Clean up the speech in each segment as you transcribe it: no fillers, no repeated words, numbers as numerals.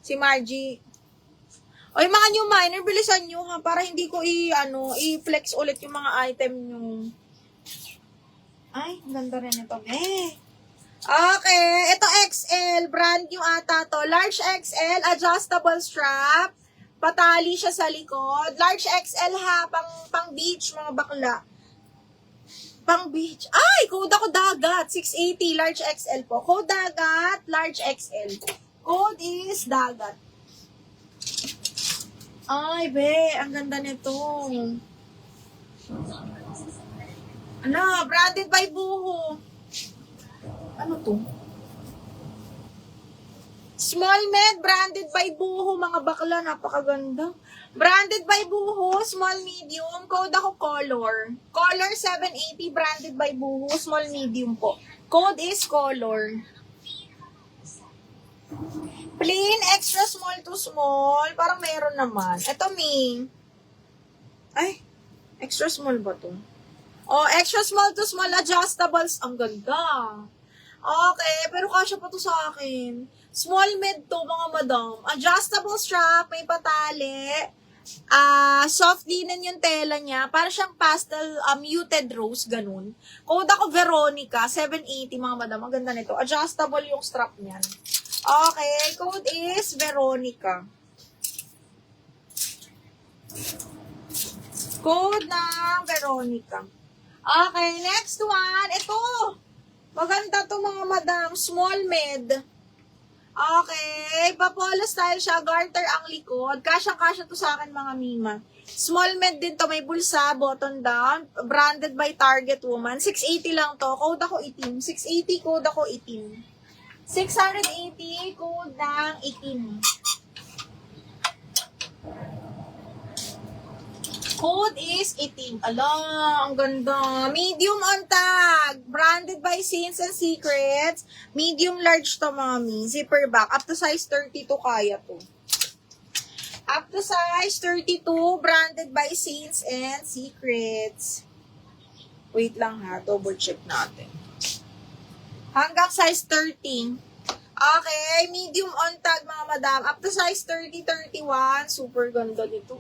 Si Margie. Oy, mga new miner, bilisan nyo ha, para hindi ko i-flex ulit yung mga item nyo. Ay, ganda rin ito. Okay, ito XL, brand new ata to. Large XL, adjustable strap. Patali siya sa likod. Large XL ha, pang beach, mga bakla. Pang beach. Ay, code ako dagat. 680, large XL po. Code dagat, large XL. Code is dagat. Ay, be, ang ganda nito. Ano, branded by Buho. Ano to? Small med, branded by Buho, mga bakla, napakaganda. Branded by Buho, small medium, code ako color. Color 780, branded by Buho, small medium po. Code is color. Plain, extra small to small, parang meron naman. Ito, Ming. Ay, extra small ba to? Oh, extra small to small adjustables. Ang ganda. Okay, pero kasya pa to sa akin. Small med to, mga madam. Adjustable strap, may patali. Soft linen yung tela niya. Para siyang pastel, muted rose, ganun. Code ako Veronica, 780, mga madam. Ang ganda nito. Adjustable yung strap niyan. Okay, code is Veronica. Code ng Veronica. Okay, next one. Ito. Maganda to, mga madam. Small med. Okay. Papolo style siya. Garter ang likod. Kasyang-kasya to sa akin, mga mima. Small med din to. May bulsa. Button down. Branded by Target Woman. 680 lang to. Code ako itim. 680. Code ako itim. 680. Code ng itim. Code is itim. Ala, ang ganda. Medium on tag. Branded by Scenes and Secrets. Medium large to, mami. Zipper back. Up to size 32 kaya to. Up to size 32. Branded by Scenes and Secrets. Wait lang ha. Double check natin. Hanggang size 13. Okay, medium on tag, mga madam. Up to size 30, 31. Super ganda nito.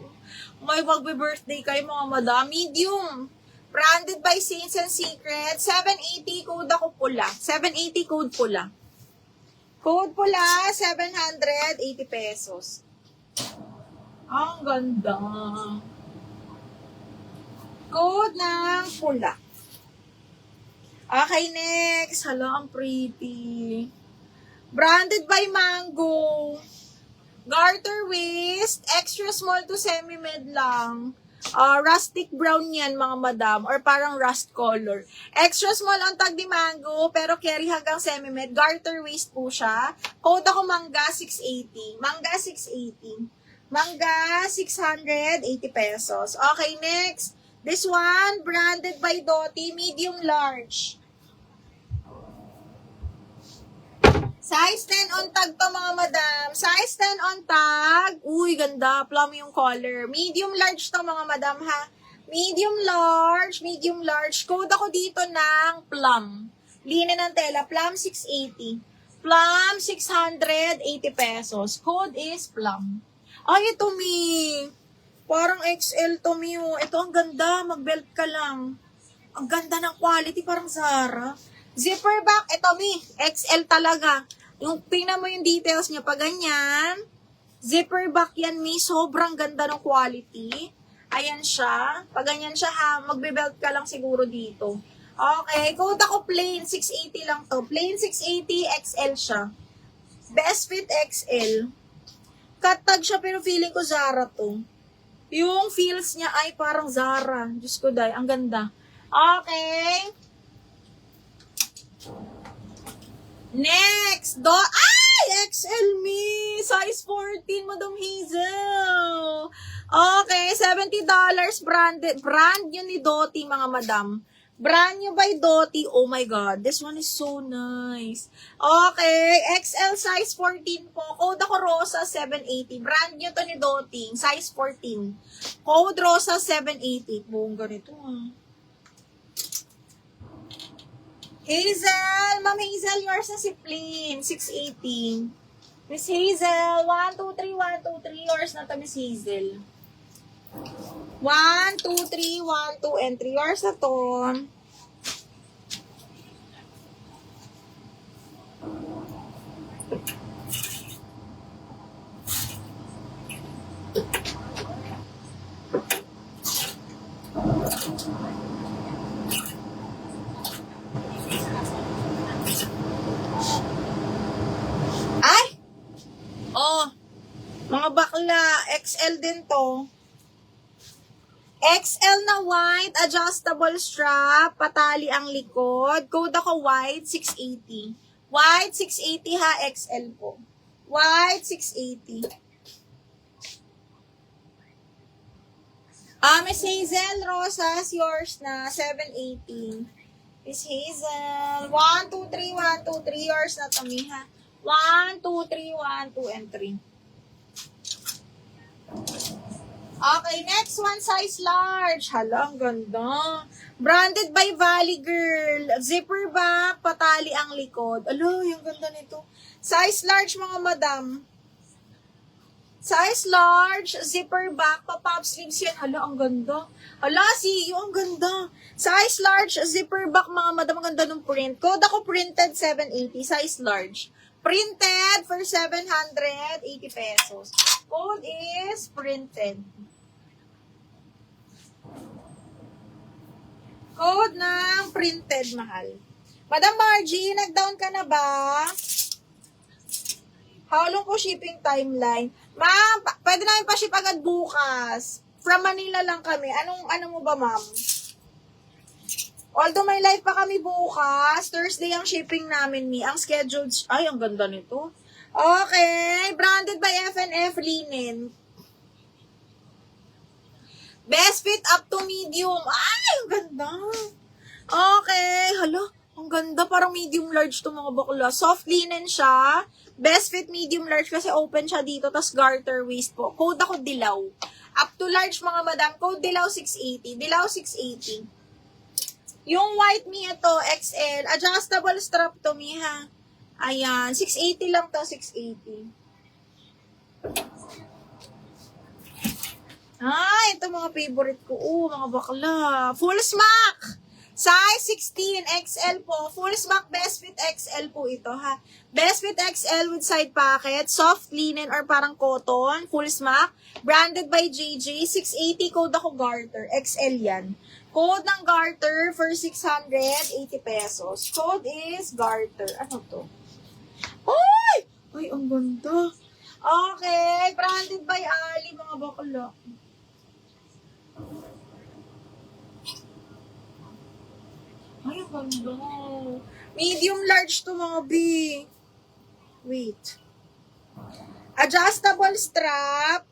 May magbe-birthday kayo, mga madam. Medium. Branded by Saints and Secrets. 780, code ako pula. 780, code pula. Code pula, 780 pesos. Ang ganda. Code ng pula. Okay, next. Hala, ang pretty. Branded by Mango. Garter waist. Extra small to semi-med lang. Rustic brown yan, mga madam. Or parang rust color. Extra small ang tag ni Mango. Pero carry hanggang semi-med. Garter waist po siya. Code ako Mangga 680. Mangga 680. Mangga 680 pesos. Okay, next. This one, branded by Doty, medium large. Size 10 on tag to, mga madam. Size 10 on tag. Uy, ganda. Plum yung color. Medium large to, mga madam, ha. Medium large. Code ako dito ng plum. Linen ng tela. Plum 680. Plum 680 pesos. Code is plum. Ay, ito, Mi. Parang XL to, Mi. Ito, ang ganda. Mag-belt ka lang. Ang ganda ng quality. Parang Zara. Zipper back. Ito, Mi. XL talaga. Yung tingnan mo yung details niya. Pag ganyan. Zipper back yan, Mi. Sobrang ganda ng quality. Ayan siya. Pag ganyan siya, ha. Magbe-belt ka lang siguro dito. Okay. Code ako plain. 680 lang to. Plain 680. XL siya. Best fit XL. Cut tag siya pero feeling ko Zara to. Yung feels niya ay parang Zara. Diyos ko, day. Ang ganda. Okay. Next. Ay! XL me. Size 14, Madam Hazel. Okay. $70 branded. Brand yun ni Doty, mga madam. Brand new by Doty. Oh my God. This one is so nice. Okay. XL size 14 po. Code ako Rosa 780. Brand new to ni Doty. Size 14. Code Rosa 780. Buong ganito, Hazel. Ma'am Hazel, yours na si Plain. 680. Miss Hazel, 1, 2, 3, 1, 2, 3. Yours na to, Miss Hazel. 1, 2, 3, 1, 2, and 3. Yours na to. Ay! Oh, mga bakla, XL din to. XL na white, adjustable strap, patali ang likod. Code ako white, 680. White, 680 ha, XL po. White, 680. Miss Hazel, Rosas, yours na, 780. Miss Hazel, 1, 2, 3, 1, 2, 3, yours na to, ha. 1, 2, 3, 1, 2, and 3. Okay, next one, size large. Hala, ang ganda. Branded by Valley Girl. Zipper back, patali ang likod. Alo, yung ganda nito. Size large, mga madam. Size large, zipper back, pa-pop sleeves yan. Hala, ang ganda. Hala, ang ganda. Size large, zipper back, mga madam. Ang ganda ng print. Code ako printed, 780. Size large. Printed for 780 pesos. Code is printed. Code ng printed, mahal. Madam Margie, nag-down ka na ba? How long po shipping timeline? Ma'am, pwede namin pa-ship agad bukas. From Manila lang kami. Ano mo ba, ma'am? Although may live pa kami bukas, Thursday ang shipping namin, Ang scheduled, ay, ang ganda nito. Okay, branded by FNF Linen. Best fit up to medium. Ay, ang ganda. Okay, hala, ang ganda. Parang medium large to mga bakla. Soft linen siya. Best fit medium large kasi open siya dito. Tas garter waist po. Code ako dilaw. Up to large mga madam. Code dilaw 680. Dilaw 680. Yung white niya to, XL. Adjustable strap to, ha. Ayan. 680 lang to, 680. Ito mga favorite ko. Mga bakla. Full smack! Size 16, XL po. Full smack, best fit XL po ito, ha. Best fit XL with side pocket, soft linen or parang cotton, full smack. Branded by JJ, 680, code ako garter. XL yan. Code ng garter for 680 pesos. Code is garter. Ano to? Ay! Ay, ang ganda. Okay, branded by Ali, mga bakla. Ay, ang ganda. Medium large to mga B. Wait. Adjustable strap.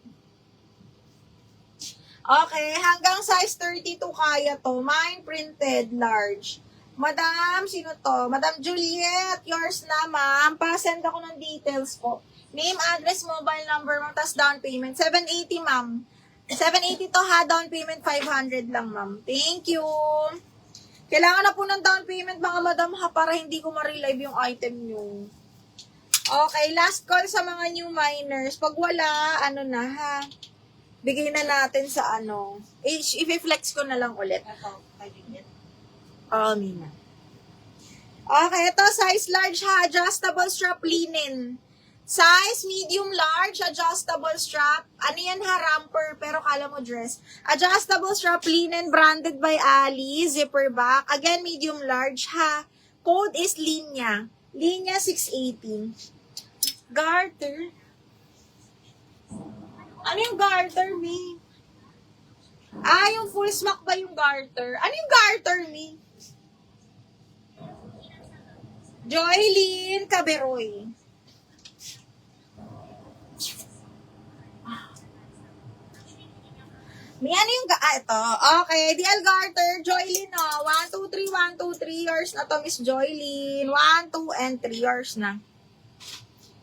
Okay, hanggang size 32 kaya to. Mine printed large. Madam, sino to? Madam Juliet, yours na, ma'am. Pa-send ako ng details po. Name, address, mobile number mo, tas down payment. 780, ma'am. 780 to ha, down payment 500 lang, ma'am. Thank you. Kailangan na po ng down payment, mga madam, ha, para hindi ko ma-relive yung item nyo. Okay, last call sa mga new miners. Pag wala, ano na, ha, bigay na natin sa ano. I-flex ko na lang ulit. Mina. Okay, ito, size large, ha, adjustable strap linen. Size medium large, adjustable strap. Ano yan ha, romper, pero kala mo dress. Adjustable strap linen, branded by Ali, zipper back. Again, medium large ha. Code is Linya. Linya 680. Garter. Ano yung garter, me? Yung full smack ba yung garter? Ano yung garter, me? Joylyn Caberoy. May ano yung, ito. Okay, DL Garter, Joylyn, 1, 2, 3, 1, 2, 3 years na to, Miss Joylyn. 1, 2, and 3 years na.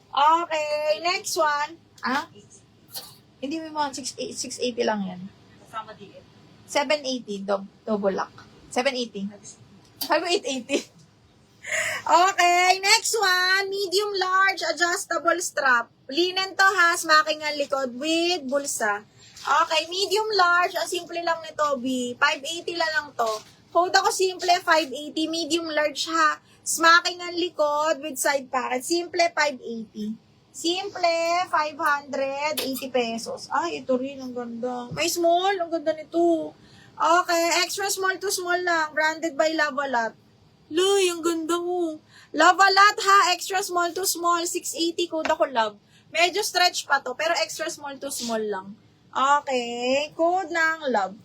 Okay, next one. Hindi mo mga 680 lang yan. Kasama DL. 780, double lock. 780. 5880. Okay, next one. Medium large adjustable strap. Linen to ha, smacking ang likod with bulsa. Okay, medium large. Ang simple lang nito, B. 580 lang to. Code ako simple, 580. Medium large ha. Smacking ang likod with side pocket. Simple, 580. Simple, 580 pesos. Ay, ito rin, ang ganda. May small, ang ganda nito. Okay, extra small to small lang. Branded by Lavalat. Loy, ang ganda mo. Lavalat ha, extra small to small. 680, code ako love. Medyo stretch pa to, pero extra small to small lang. Okay, code ng love.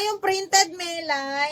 Yung printed Melay.